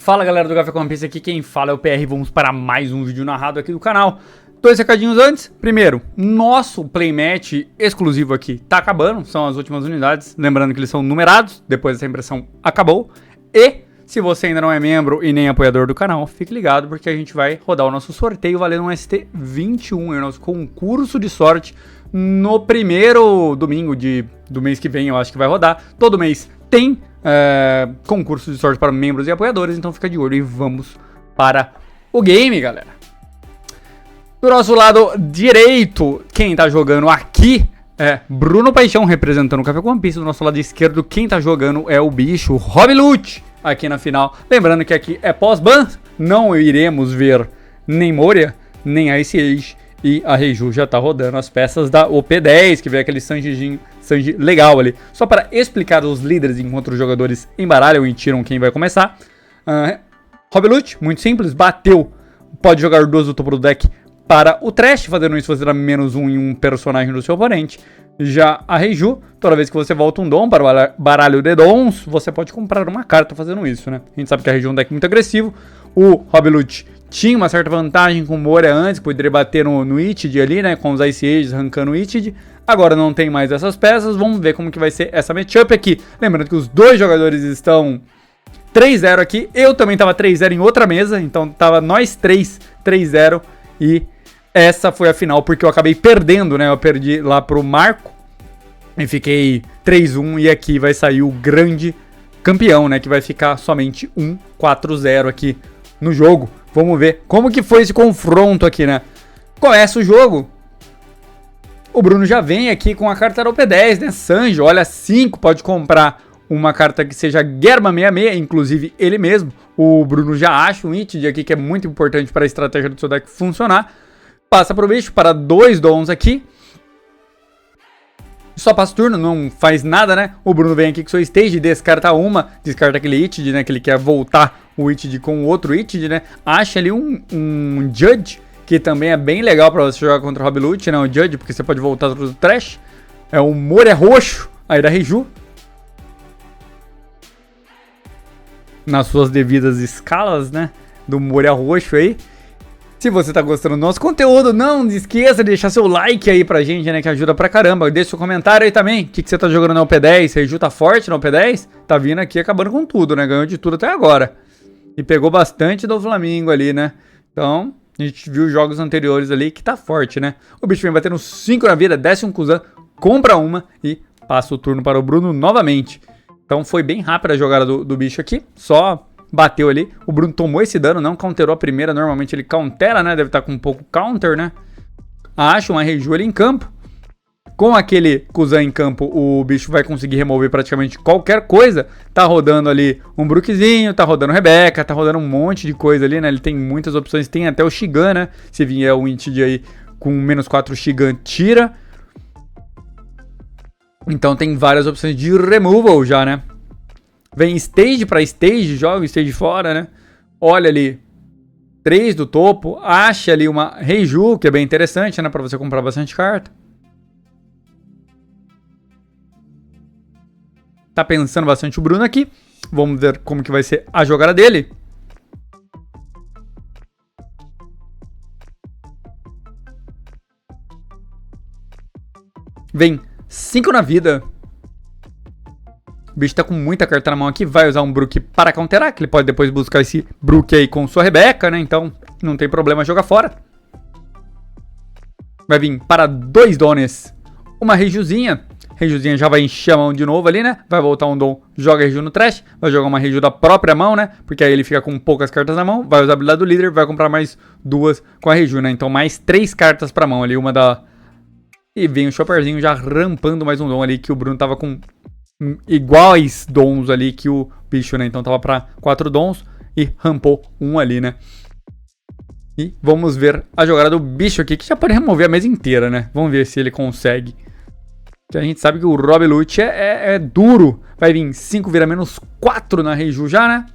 Fala galera do Café com One Piece, aqui quem fala é o PR, vamos para mais um vídeo narrado aqui do canal. Dois recadinhos antes. Primeiro, nosso playmatch exclusivo aqui tá acabando, são as últimas unidades, lembrando que eles são numerados, depois dessa impressão acabou. E se você ainda não é membro e nem apoiador do canal, fique ligado porque a gente vai rodar o nosso sorteio valendo um ST21, é o nosso concurso de sorte no primeiro domingo do mês que vem, eu acho que vai rodar. Todo mês tem concurso de sorte para membros e apoiadores, então fica de olho e vamos para o game, galera. Do nosso lado direito, quem tá jogando aqui é Bruno Paixão, representando o Café com One Piece. Do nosso lado esquerdo, quem tá jogando é o bicho Rob Lute, aqui na final. Lembrando que aqui é pós-ban, não iremos ver nem Moria, nem Ice Age. E a Reiju já tá rodando as peças da OP10, que vem aquele Sanji legal ali. Só para explicar os líderes enquanto os jogadores embaralham e tiram quem vai começar. Rob Lute, muito simples, bateu. Pode jogar duas do topo do deck para o trash, fazendo isso você dá -1 em um personagem do seu oponente. Já a Reiju, toda vez que você volta um dom para o baralho de dons, você pode comprar uma carta fazendo isso, né? A gente sabe que a Reiju é um deck muito agressivo. O Rob Lute tinha uma certa vantagem com o Moria antes, poderia bater no Itid ali, né? Com os Ice Ages arrancando o Itid. Agora não tem mais essas peças, vamos ver como que vai ser essa matchup aqui. Lembrando que os dois jogadores estão 3-0 aqui, eu também tava 3-0 em outra mesa, então tava nós três 3-0 e essa foi a final porque eu acabei perdendo, né? Eu perdi lá pro Marco e fiquei 3-1 e aqui vai sair o grande campeão, né? Que vai ficar somente 1-4-0 aqui no jogo. Vamos ver como que foi esse confronto aqui, né? Começa o jogo. O Bruno já vem aqui com a carta da OP10, né? Sanji, olha, 5, pode comprar uma carta que seja Germa 66, inclusive ele mesmo. O Bruno já acha um Itid aqui que é muito importante para a estratégia do seu deck funcionar. Passa pro bicho para 2 dons aqui. Só passa o turno, não faz nada, né? O Bruno vem aqui com sua stage, descarta uma, descarta aquele Itid, né? Que ele quer voltar o Itid com o outro Itid, né? Acha ali um Judge, que também é bem legal pra você jogar contra o Rob Lute, né? O Judge, porque você pode voltar do trash. É o Moria roxo, aí da Reiju. Nas suas devidas escalas, né? Do Moria roxo aí. Se você tá gostando do nosso conteúdo, não esqueça de deixar seu like aí pra gente, né? Que ajuda pra caramba. Deixa seu comentário aí também. O que você tá jogando na OP10? Reiju tá forte na OP10? Tá vindo aqui acabando com tudo, né? Ganhou de tudo até agora. E pegou bastante do Flamengo ali, né? Então, a gente viu jogos anteriores ali que tá forte, né? O bicho vem batendo 5 na vida, desce um Kuzan, compra uma e passa o turno para o Bruno novamente. Então foi bem rápida a jogada do bicho aqui. Só bateu ali. O Bruno tomou esse dano, não counterou a primeira. Normalmente ele countera, né? Deve estar com um pouco counter, né? Acha uma Reiju ali em campo. Com aquele Kuzan em campo, o bicho vai conseguir remover praticamente qualquer coisa. Tá rodando ali um Brookzinho, tá rodando Rebeca, tá rodando um monte de coisa ali, né? Ele tem muitas opções, tem até o Shigan, né? Se vier o Itid aí com -4, Shigan tira. Então tem várias opções de removal já, né? Vem stage pra stage, joga stage fora, né? Olha ali, 3 do topo, acha ali uma Reiju, que é bem interessante, né? Pra você comprar bastante carta. Tá pensando bastante o Bruno aqui. Vamos ver como que vai ser a jogada dele. Vem 5 na vida. O bicho tá com muita carta na mão aqui. Vai usar um Brook para counterar, que ele pode depois buscar esse Brook aí com sua Rebeca, né? Então não tem problema jogar fora. Vai vir para 2 dones. Uma Reijuzinha. Reijuzinha já vai encher a mão de novo ali, né? Vai voltar um dom, joga a Reiju no trash. Vai jogar uma Reiju da própria mão, né? Porque aí ele fica com poucas cartas na mão. Vai usar a habilidade do líder, vai comprar mais 2 com a Reiju, né? Então mais 3 cartas pra mão ali. Uma da... E vem o Chopperzinho já rampando mais um dom ali, que o Bruno tava com iguais dons ali que o bicho, né? Então tava pra 4 dons e rampou um ali, né? E vamos ver a jogada do bicho aqui, que já pode remover a mesa inteira, né? Vamos ver se ele consegue. A gente sabe que o Rob Lute é duro. Vai vir 5, vira -4 na Reiju já, né?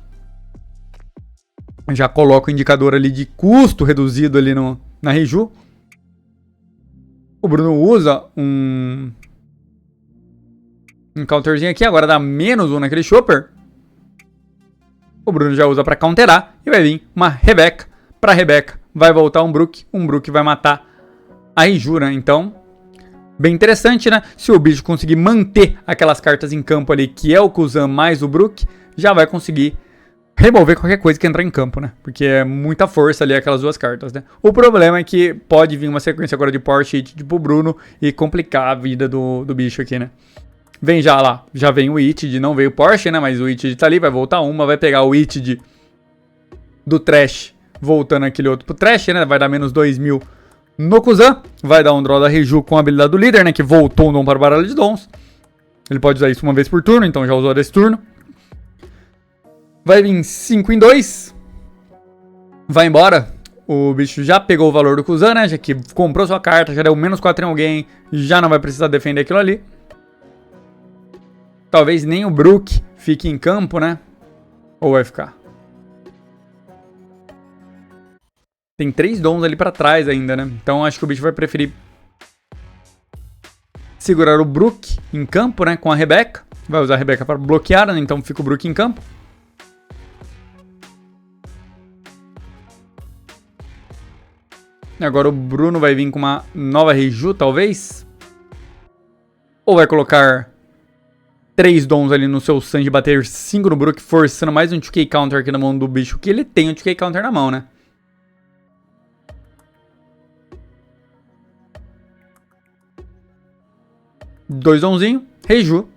Já coloca o indicador ali de custo reduzido ali na Reiju. O Bruno usa um counterzinho aqui. Agora dá -1 naquele Chopper. o Bruno já usa pra counterar e vai vir uma Rebeca. Pra Rebeca vai voltar um Brook vai matar a Riju, né? Então, bem interessante, né? Se o bicho conseguir manter aquelas cartas em campo ali, que é o Kuzan mais o Brook, já vai conseguir remover qualquer coisa que entrar em campo, né? Porque é muita força ali aquelas duas cartas, né? O problema é que pode vir uma sequência agora de Power Hit tipo Bruno e complicar a vida do bicho aqui, né? Vem já lá, já vem o It, não veio o Porsche, né? Mas o It tá ali, vai voltar uma, vai pegar o It do Trash, voltando aquele outro pro Trash, né? Vai dar menos 2000 no Kuzan, vai dar um draw da Riju com a habilidade do líder, né? Que voltou um dom para o baralho de dons. Ele pode usar isso uma vez por turno, então já usou desse turno. Vai vir 5 em 2. Vai embora. O bicho já pegou o valor do Kuzan, né? Já que comprou sua carta, já deu menos 4 em alguém, já não vai precisar defender aquilo ali. Talvez nem o Brook fique em campo, né? Ou vai ficar? Tem 3 dons ali pra trás ainda, né? Então acho que o bicho vai preferir segurar o Brook em campo, né? Com a Rebeca. Vai usar a Rebeca para bloquear, né? Então fica o Brook em campo. Agora o Bruno vai vir com uma nova Riju, talvez. Ou vai colocar 3 dons ali no seu Sanji, bater 5 no Brook, forçando mais um 2K Counter aqui na mão do bicho, que ele tem um 2K Counter na mão, né? Dois donzinho, Riju.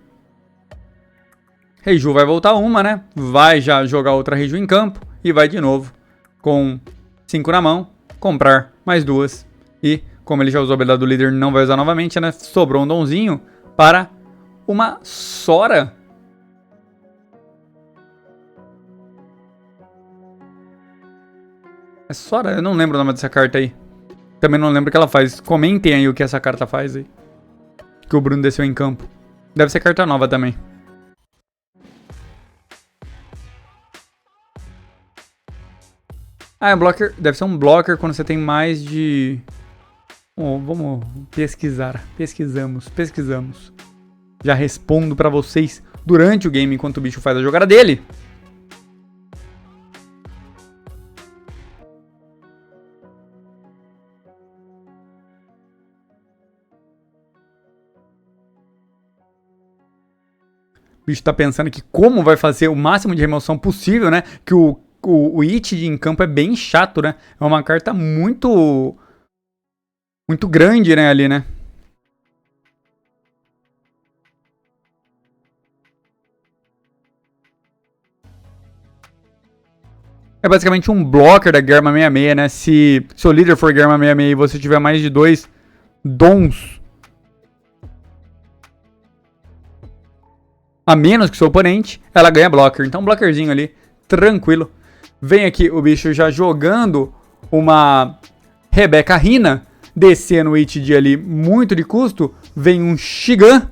Riju vai voltar uma, né? Vai já jogar outra Riju em campo e vai de novo com 5 na mão, comprar mais 2. E como ele já usou a habilidade do líder, não vai usar novamente, né? Sobrou um donzinho para uma Sora. É Sora? Eu não lembro o nome dessa carta aí. Também não lembro o que ela faz. Comentem aí o que essa carta faz aí. Que o Bruno desceu em campo. Deve ser carta nova também. Ah, é um blocker. Deve ser um blocker quando você tem mais de... Oh, vamos pesquisar. Pesquisamos. Já respondo pra vocês durante o game enquanto o bicho faz a jogada dele. O bicho tá pensando que como vai fazer o máximo de remoção possível, né? Que o It em campo é bem chato, né? É uma carta muito grande, né, ali, né? É basicamente um blocker da Germa 66, né? Se seu líder for Germa 66 e você tiver mais de 2 dons a menos que seu oponente, ela ganha blocker. Então, blockerzinho ali, tranquilo. Vem aqui o bicho já jogando uma Rebeca Rina, descendo o It ali muito de custo. Vem um Shigan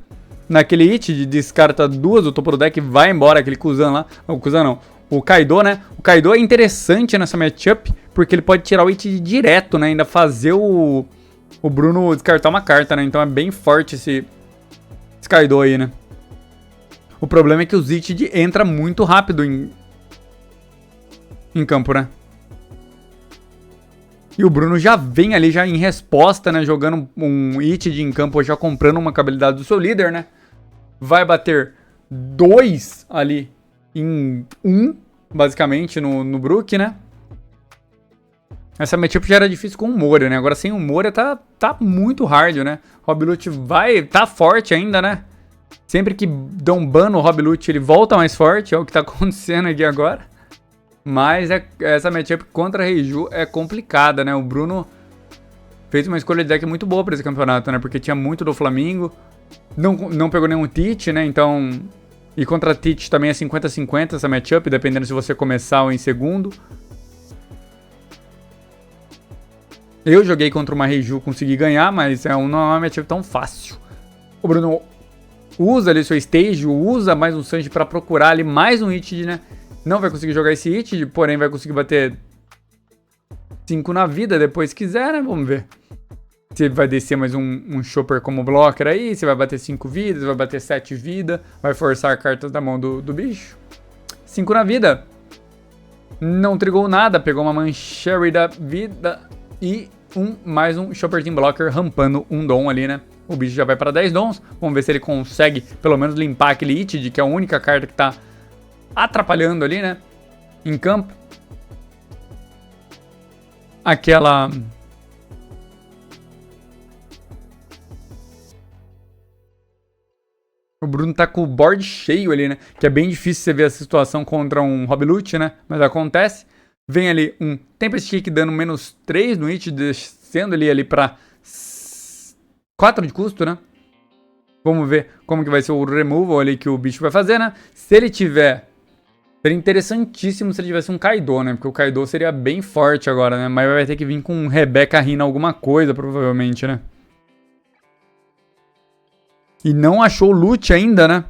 naquele It, descarta 2 do topo do deck, vai embora aquele Kuzan lá. O Kuzan não, o Kaido, né? O Kaido é interessante nessa matchup, porque ele pode tirar o It direto, né? Ainda fazer o Bruno descartar uma carta, né? Então é bem forte esse Kaido aí, né? O problema é que o Zitid entra muito rápido em campo, né? E o Bruno já vem ali já em resposta, né? Jogando um Itid em campo, já comprando uma habilidade do seu líder, né? Vai bater 2 ali em 1, basicamente, no Brook, né? Essa matchup já era difícil com o Moria, né? Agora sem o Moria tá muito hard, né? Rob Lute tá forte ainda, né? Sempre que dão ban no Rob Lute, ele volta mais forte, é o que tá acontecendo aqui agora. Mas essa matchup contra a Riju é complicada, né? O Bruno fez uma escolha de deck muito boa pra esse campeonato, né? Porque tinha muito do Flamengo, não pegou nenhum Tite, né? Então... E contra Tite também é 50-50 essa matchup, dependendo se você começar ou em segundo. Eu joguei contra uma Riju, consegui ganhar, mas não é uma matchup tão fácil. O Bruno usa ali seu stage, usa mais um Sanji pra procurar ali mais um Itid, né? Não vai conseguir jogar esse Itid, porém vai conseguir bater 5 na vida depois se quiser, né? Vamos ver. Se vai descer mais um Chopper como blocker aí, se vai bater 5 vidas, vai bater 7 vidas, vai forçar cartas da mão do bicho. 5 na vida. Não trigou nada, pegou uma Mancherry da vida e mais um Chopper Team Blocker rampando um Dom ali, né? O bicho já vai para 10 Dons. Vamos ver se ele consegue pelo menos limpar aquele Itid, que é a única carta que tá atrapalhando ali, né? Em campo. Aquela... O Bruno tá com o board cheio ali, né? Que é bem difícil você ver essa situação contra um Hobilute, né? Mas acontece. Vem ali um Tempest Kick dando menos 3 no It, descendo ele ali pra 4 de custo, né? Vamos ver como que vai ser o removal ali que o bicho vai fazer, né? Se ele tiver... Seria interessantíssimo se ele tivesse um Kaido, né? Porque o Kaido seria bem forte agora, né? Mas vai ter que vir com um Rebecca Rina alguma coisa, provavelmente, né? E não achou o loot ainda, né?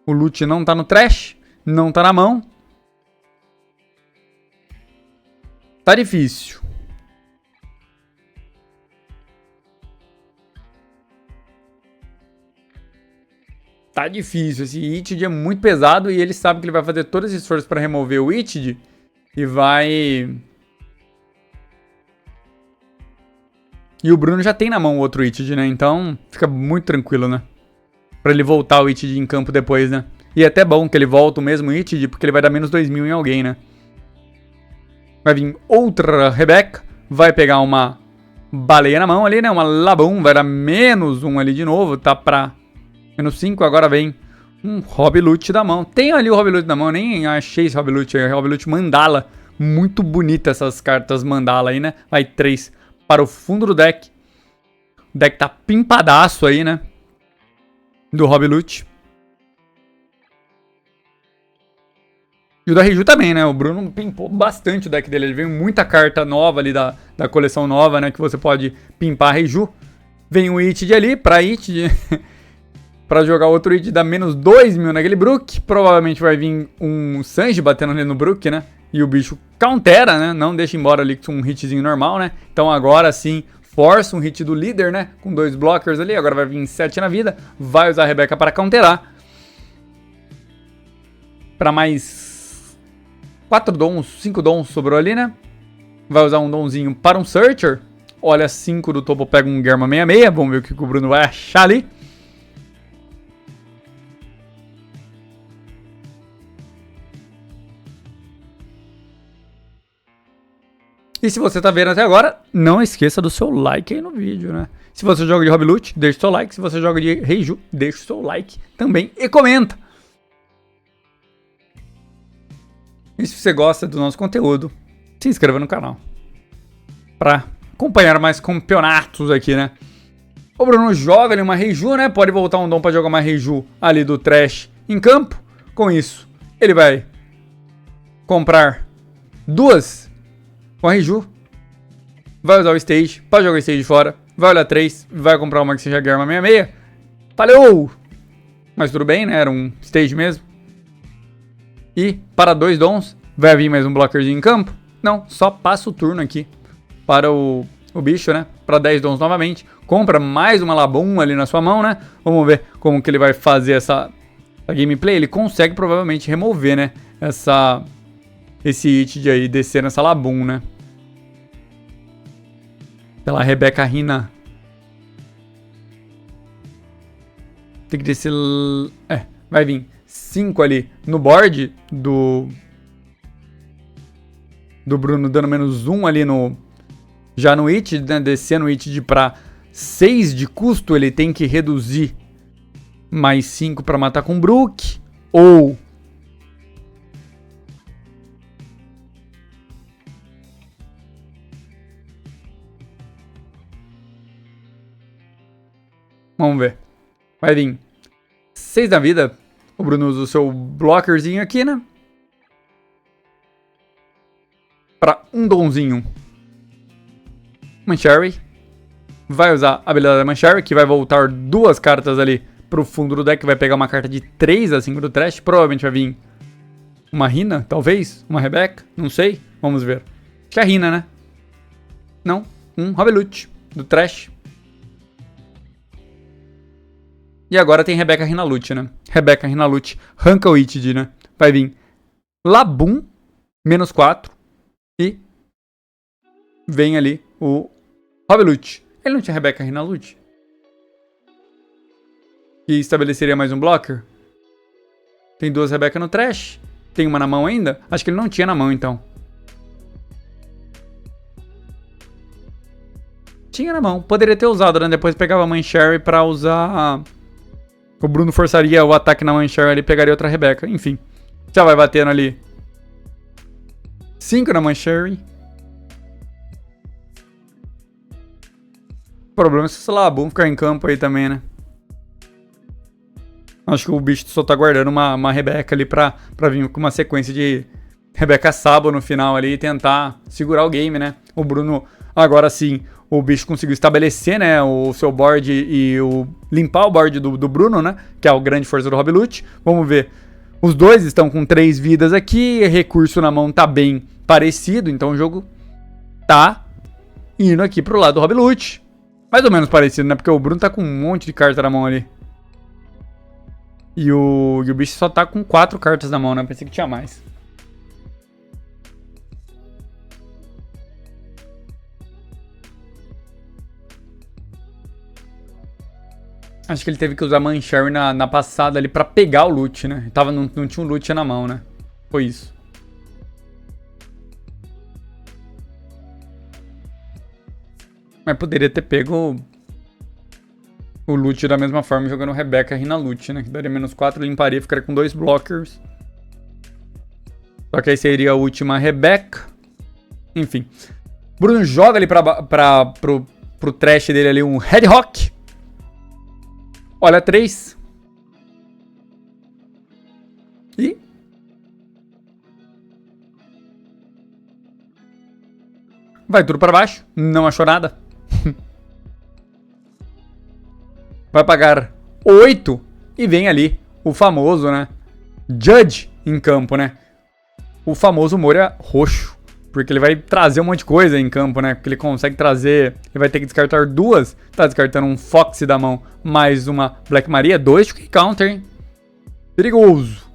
O loot não tá no trash, não tá na mão. Tá difícil. Tá difícil. Esse Itid é muito pesado e ele sabe que ele vai fazer todo esse esforço pra remover o Itid. E vai... E o Bruno já tem na mão o outro Itid, né? Então fica muito tranquilo, né? Pra ele voltar o Itid em campo depois, né? E é até bom que ele volta o mesmo Itid, porque ele vai dar menos 2000 em alguém, né? Vai vir outra Rebecca. Vai pegar uma baleia na mão ali, né? Uma Labum. Vai dar menos 1 ali de novo. Tá pra menos 5. Agora vem um Hobilute da mão. Tem ali o Hobilute da mão. Nem achei esse Hobilute. É o Hobilute Mandala. Muito bonita essas cartas Mandala aí, né? Vai 3 para o fundo do deck. O deck tá pimpadaço aí, né? Do Hobilute. E o da Reiju também, né? O Bruno pimpou bastante o deck dele. Ele veio muita carta nova ali da coleção nova, né? Que você pode pimpar a Reiju. Vem o Itid ali pra Itid. Pra jogar outro Itid dá menos 2000 naquele Brook. Provavelmente vai vir um Sanji batendo ali no Brook, né? E o bicho countera, né? Não deixa embora ali com um hitzinho normal, né? Então agora sim... Força um hit do líder, né? Com 2 blockers ali. Agora vai vir 7 na vida. Vai usar a Rebecca para counterar. Para mais 4 dons, 5 dons sobrou ali, né? Vai usar um donzinho para um Searcher. Olha, 5 do topo pega um Germa 66. Vamos ver o que o Bruno vai achar ali. E se você tá vendo até agora, não esqueça do seu like aí no vídeo, né? Se você joga de Hobilute, deixa o seu like. Se você joga de Reiju, deixa o seu like também e comenta. E se você gosta do nosso conteúdo, se inscreva no canal. Pra acompanhar mais campeonatos aqui, né? O Bruno joga ali uma Reiju, né? Pode voltar um dom pra jogar uma Reiju ali do Trash em campo. Com isso, ele vai comprar 2... com a Reiju, vai usar o Stage, pode jogar o Stage fora, vai olhar 3, vai comprar uma que seja Germa 66, valeu! Mas tudo bem, né, era um Stage mesmo. E para 2 dons, vai vir mais um blockerzinho em campo? Não, só passa o turno aqui para o bicho, né, para 10 dons novamente. Compra mais uma Labum ali na sua mão, né, vamos ver como que ele vai fazer essa gameplay. Ele consegue provavelmente remover, né, esse Itid aí, descer nessa Labum, né? Pela Rebecca Rina. Tem que descer... vai vir 5 ali no board do Bruno, dando menos 1 ali no... Já no Itid, né? Descendo o Itid pra 6 de custo, ele tem que reduzir mais 5 pra matar com Brook. Ou... Vamos ver. Vai vir 6 da vida. O Bruno usa o seu blockerzinho aqui, né? Pra um donzinho. Mancherry. Vai usar a habilidade da Mancherry, que vai voltar 2 cartas ali pro fundo do deck. Vai pegar uma carta de 3 a 5 do Trash. Provavelmente vai vir uma Rina, talvez. Uma Rebecca, não sei. Vamos ver. Acho que é a Rina, né? Não. Um Hobilute do Trash. E agora tem Rebecca Rinalute, né? Rebecca Rinalute arranca o Itid, né? Vai vir Labum Menos 4. E vem ali o Rob Lute. Ele não tinha Rebeca Rina Lute? Que estabeleceria mais um blocker? Tem 2 Rebeca no trash. Tem uma na mão ainda? Acho que ele não tinha na mão, então. Tinha na mão. Poderia ter usado, né? Depois pegava a Mãe Sherry pra usar... O Bruno forçaria o ataque na Mãe Sherry e pegaria outra Rebeca. Enfim. Já vai batendo ali. 5 na Mãe Sherry. O problema é se o Labum ficar em campo aí também, né? Acho que o bicho só tá guardando uma Rebeca ali pra vir com uma sequência de Rebeca Sabo no final ali e tentar segurar o game, né? O Bruno, agora sim, o bicho conseguiu estabelecer, né, o seu board e limpar o board do Bruno, né? Que é o grande força do Rob Lute. Vamos ver. Os dois estão com 3 vidas aqui, recurso na mão tá bem parecido, então o jogo tá indo aqui pro lado do Rob Lute. Mais ou menos parecido, né? Porque o Bruno tá com um monte de carta na mão ali. E o bicho só tá com 4 cartas na mão, né? Pensei que tinha mais. Acho que ele teve que usar Mãe Sherry na passada ali pra pegar o loot, né? Não tinha um loot na mão, né? Foi isso. Mas poderia ter pego o loot da mesma forma jogando Rebeca Rina Lute, né? Que daria menos 4, limparia, ficaria com 2 blockers. Só que aí seria a última Rebeca. Enfim. Bruno joga ali pro trash dele ali um Red Rock. Olha 3. E... vai tudo pra baixo. Não achou nada. Vai pagar 8 e vem ali o famoso, né? Judge em campo, né? O famoso Moria roxo. Porque ele vai trazer um monte de coisa em campo, né? Porque ele consegue trazer... ele vai ter que descartar 2. Tá descartando um Fox da mão, mais uma Black Maria. 2 de counter, hein? Perigoso.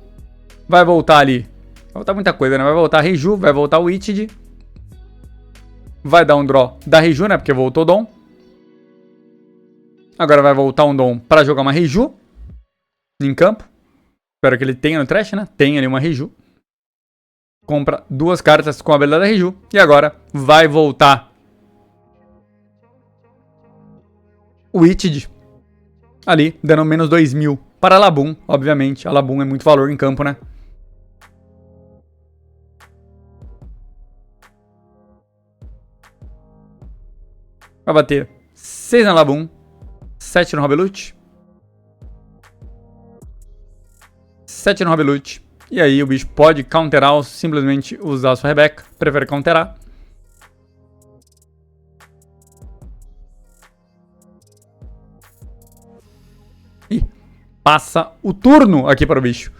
Vai voltar ali. Vai voltar muita coisa, né? Vai voltar Reiju, vai voltar o Itid. Vai dar um draw da Reiju, né? Porque voltou o Dom. Agora vai voltar um Dom pra jogar uma Reiju em campo. Espero que ele tenha no trash, né? Tem ali uma Reiju. Compra 2 cartas com a habilidade da Reiju. E agora vai voltar o Itid ali, dando menos 2.000 para a Labum, obviamente. A Labum é muito valor em campo, né? Vai bater 6 na Labum, 7 no Rob Lute, 7 no Rob Lute. E aí o bicho pode counterar ou simplesmente usar a sua Rebeca. Prefere counterar. E passa o turno aqui para o bicho.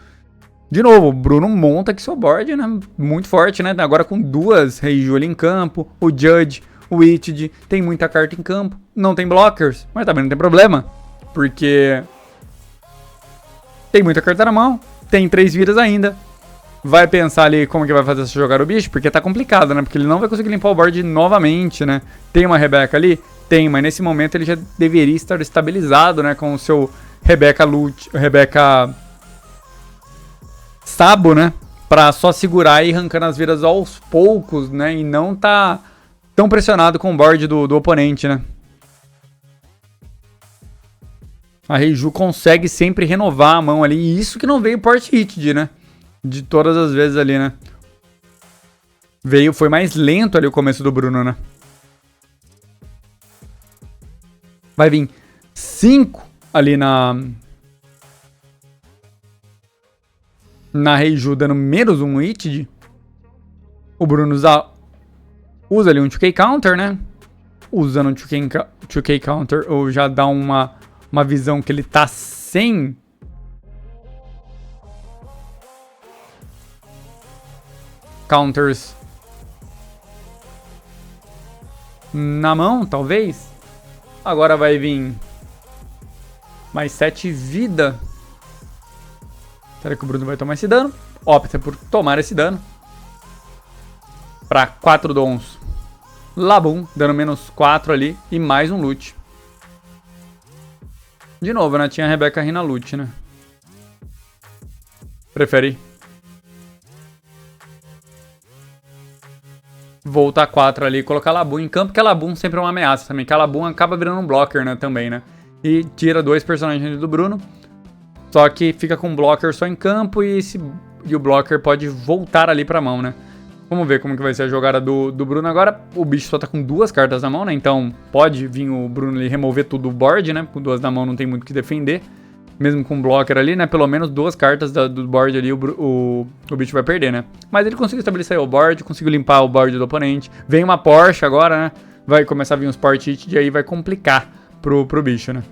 De novo, o Bruno monta aqui seu board, né? Muito forte, né? Agora com 2 Reiju ali em campo. O Judge, o Itid. Tem muita carta em campo. Não tem blockers, mas também não tem problema. Porque tem muita carta na mão. Tem 3 vidas ainda. Vai pensar ali como que vai fazer se jogar o bicho, porque tá complicado, né? Porque ele não vai conseguir limpar o board novamente, né? Tem uma Rebeca ali? Tem, mas nesse momento ele já deveria estar estabilizado, né? Com o seu Rebeca Lute, Rebeca Sabo, né? Pra só segurar e ir arrancando as vidas aos poucos, né? E não tá tão pressionado com o board do oponente, né? A Reiju consegue sempre renovar a mão ali. E isso que não veio Port Hitted, né? De todas as vezes ali, né? Foi mais lento ali o começo do Bruno, né? Vai vir 5 ali na Reiju dando menos um Hitted. O Bruno usa ali um 2K counter, né? Usando um 2K counter, ou já dá uma visão que ele tá sem counters na mão, talvez. Agora vai vir mais 7 vida. Será que o Bruno vai tomar esse dano? Opta por tomar esse dano. Pra 4 dons. Labum, dando menos 4 ali. E mais um loot. De novo, né? Tinha a Rebeca Rina loot, né? Prefere voltar 4 ali e colocar Labum em campo, porque a Labum sempre é uma ameaça também. Que a Labum acaba virando um blocker, né? Também, né? E tira 2 personagens do Bruno. Só que fica com um blocker só em campo e o blocker pode voltar ali pra mão, né? Vamos ver como que vai ser a jogada do Bruno agora. O bicho só tá com 2 cartas na mão, né? Então pode vir o Bruno ali remover tudo do board, né? Com 2 na mão não tem muito o que defender. Mesmo com um blocker ali, né? Pelo menos 2 cartas do board ali o bicho vai perder, né? Mas ele conseguiu estabelecer o board, conseguiu limpar o board do oponente. Vem uma Porsche agora, né? Vai começar a vir uns Port Hit e aí vai complicar pro bicho, né?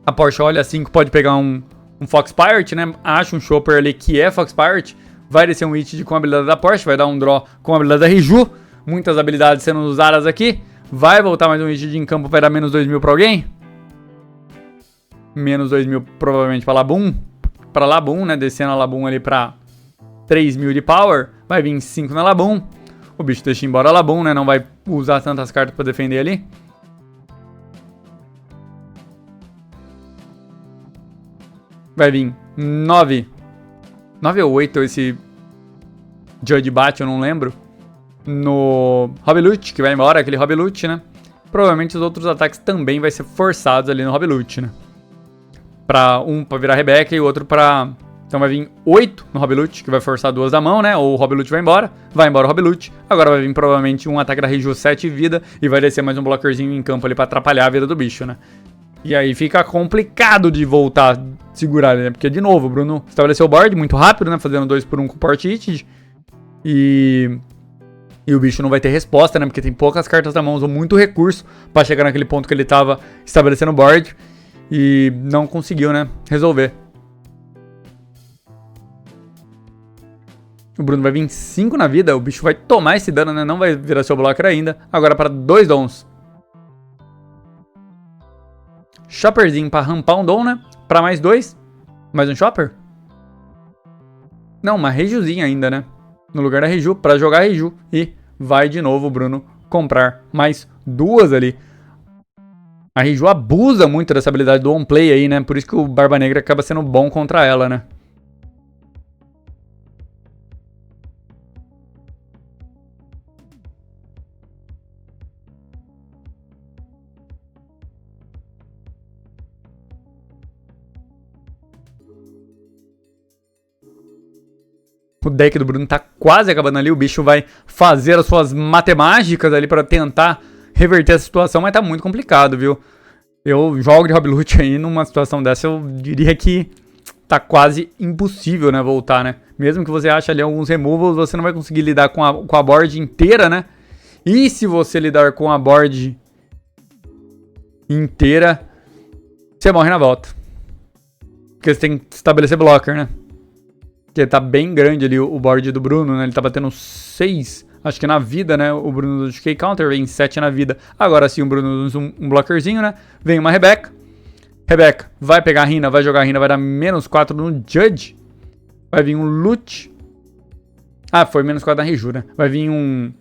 A Porsche olha assim que pode pegar um Fox Pirate, né? Acha um Chopper ali que é Fox Pirate. Vai descer um hit com a habilidade da Porsche. Vai dar um draw com a habilidade da Riju. Muitas habilidades sendo usadas aqui. Vai voltar mais um hit de em campo. Vai dar menos 2.000 pra alguém. Menos 2.000 provavelmente pra Labum. Pra Labum, né? Descendo a Labum ali pra 3.000 de power. Vai vir 5 na Labum. O bicho deixa embora a Labum, né? Não vai usar tantas cartas pra defender ali. Vai vir 9. 9 ou 8 esse Judge bate, eu não lembro. No Hobilute, que vai embora, aquele Hobilute, né? Provavelmente os outros ataques também vai ser forçados ali no Hobilute, né? Um pra virar Rebeca e o outro pra... Então vai vir 8 no Hobilute, que vai forçar 2 da mão, né? Ou o Hobilute vai embora o Hobilute. Agora vai vir provavelmente um ataque da Riju 7 vida e vai descer mais um blockerzinho em campo ali pra atrapalhar a vida do bicho, né? E aí fica complicado de voltar a segurar, né? Porque, de novo, o Bruno estabeleceu o board muito rápido, né? Fazendo 2 por 1 com o Port Hit. E o bicho não vai ter resposta, né? Porque tem poucas cartas na mão, usou muito recurso pra chegar naquele ponto que ele tava estabelecendo o board. E não conseguiu, né? Resolver. O Bruno vai vir 5 na vida. O bicho vai tomar esse dano, né? Não vai virar seu blocker ainda. Agora para 2 dons. Chopperzinho pra rampar um dom, né? Pra mais 2. Mais um Chopper? Não, uma Rejuzinha ainda, né? No lugar da Reju, pra jogar a Reju. E vai de novo o Bruno comprar mais 2 ali. A Reju abusa muito dessa habilidade do on play aí, né? Por isso que o Barba Negra acaba sendo bom contra ela, né? O deck do Bruno tá quase acabando ali. O bicho vai fazer as suas matemáticas ali pra tentar reverter a situação, mas tá muito complicado, viu? Eu jogo de Hobilute aí numa situação dessa, eu diria que tá quase impossível, né, voltar, né? Mesmo que você ache ali alguns removals, você não vai conseguir lidar com a board inteira, né? E se você lidar com a board inteira, você morre na volta. Porque você tem que estabelecer blocker, né? Porque tá bem grande ali o board do Bruno, né? Ele tá batendo 6, acho que na vida, né? O Bruno do DK Counter vem 7 na vida. Agora sim o Bruno usa um blockerzinho, né? Vem uma Rebeca. Rebeca vai pegar a Rina, vai jogar a Rina, vai dar menos 4 no Judge. Vai vir um Loot. Ah, foi menos 4 na Reju, né? Vai vir um...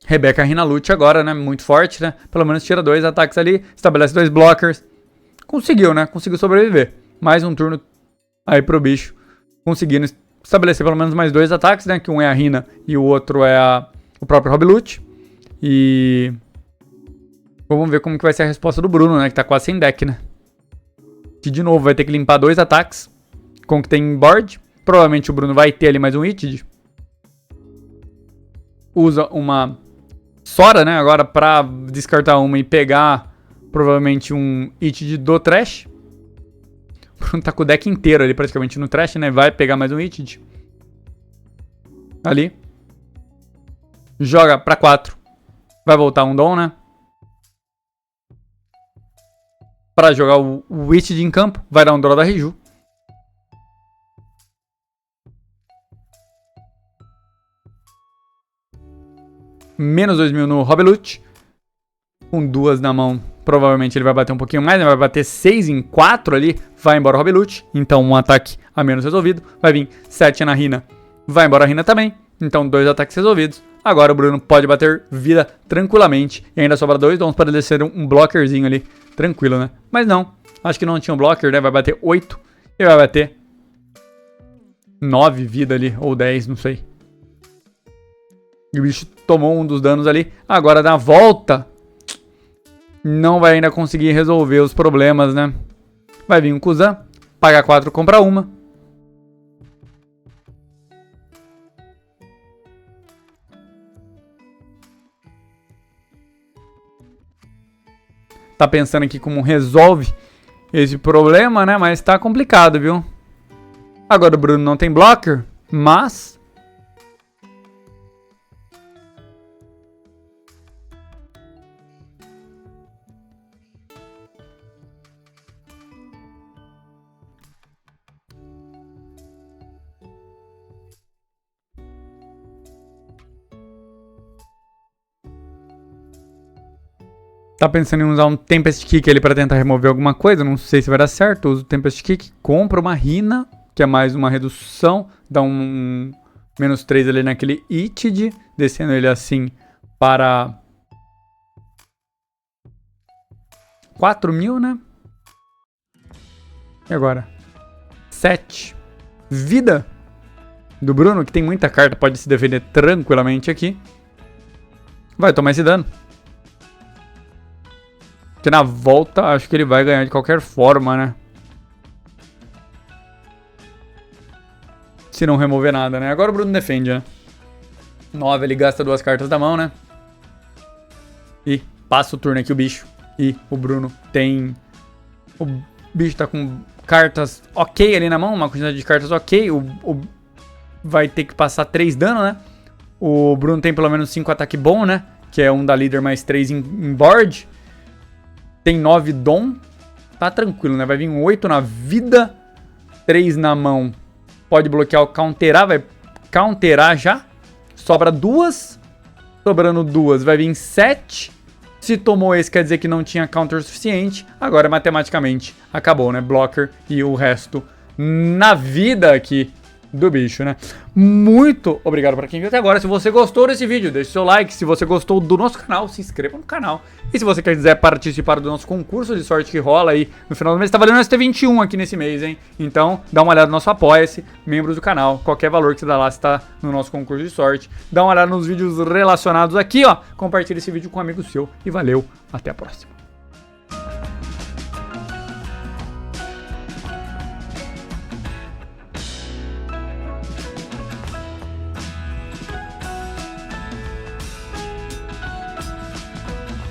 Rebeca Rina Loot agora, né? Muito forte, né? Pelo menos tira 2 ataques ali, estabelece 2 blockers. Conseguiu, né? Conseguiu sobreviver. Mais um turno aí pro bicho. Conseguindo estabelecer pelo menos mais 2 ataques, né? Que um é a Rina e o outro é o próprio Hobilute. E... vamos ver como que vai ser a resposta do Bruno, né? Que tá quase sem deck, né? Que de novo vai ter que limpar 2 ataques com o que tem em board. Provavelmente o Bruno vai ter ali mais um hit. Usa uma Sora, né? Agora pra descartar uma e pegar provavelmente um hit do Trash. O Bruno tá com o deck inteiro ali praticamente no Trash, né? Vai pegar mais um hit. Ali. Joga pra 4. Vai voltar um dom, né? Pra jogar o Witch em campo. Vai dar um draw da Reju. Menos 2.000 no Hobilute. Com 2 na mão provavelmente ele vai bater um pouquinho mais, né? Vai bater 6 em 4 ali, vai embora o Rob Lute, então um ataque a menos resolvido. Vai vir 7 na Rina, vai embora a Rina também, então 2 ataques resolvidos. Agora o Bruno pode bater vida tranquilamente e ainda sobra 2 dons para descer um blockerzinho ali, tranquilo, né? Mas não, acho que não tinha um blocker, né? Vai bater 8 e vai bater 9 vida ali, ou 10, não sei. E o bicho tomou um dos danos ali. Agora na volta, não vai ainda conseguir resolver os problemas, né? Vai vir um Kuzan, paga 4, compra uma. Tá pensando aqui como resolve esse problema, né? Mas tá complicado, viu? Agora o Bruno não tem blocker, mas... Tá pensando em usar um Tempest Kick ali pra tentar remover alguma coisa? Não sei se vai dar certo. Usa o Tempest Kick, compra uma Rina, que é mais uma redução. Dá um menos 3 ali naquele Itid, descendo ele assim para 4.000, né? E agora? 7. Vida do Bruno, que tem muita carta, pode se defender tranquilamente aqui. Vai tomar esse dano. Porque na volta, acho que ele vai ganhar de qualquer forma, né? Se não remover nada, né? Agora o Bruno defende, né? 9, ele gasta 2 cartas da mão, né? E passa o turno aqui o bicho. E o Bruno tem... O bicho tá com cartas ok ali na mão, uma quantidade de cartas ok. Vai ter que passar 3 dano, né? O Bruno tem pelo menos 5 ataque bom, né? Que é um da líder mais 3 em board. Tem 9 dom. Tá tranquilo, né? Vai vir um 8 na vida. 3 na mão. Pode bloquear ou counterar. Vai counterar já. Sobra 2. Sobrando 2. Vai vir 7. Se tomou esse, quer dizer que não tinha counter suficiente. Agora, matematicamente, acabou, né? Blocker e o resto na vida aqui do bicho, né? Muito obrigado para quem viu até agora. Se você gostou desse vídeo, deixe seu like. Se você gostou do nosso canal, se inscreva no canal. E se você quiser participar do nosso concurso de sorte que rola aí no final do mês, tá valendo ST21 aqui nesse mês, hein? Então, dá uma olhada no nosso Apoia-se, membros do canal. Qualquer valor que você dá lá está no nosso concurso de sorte. Dá uma olhada nos vídeos relacionados aqui, ó. Compartilhe esse vídeo com um amigo seu. E valeu, até a próxima.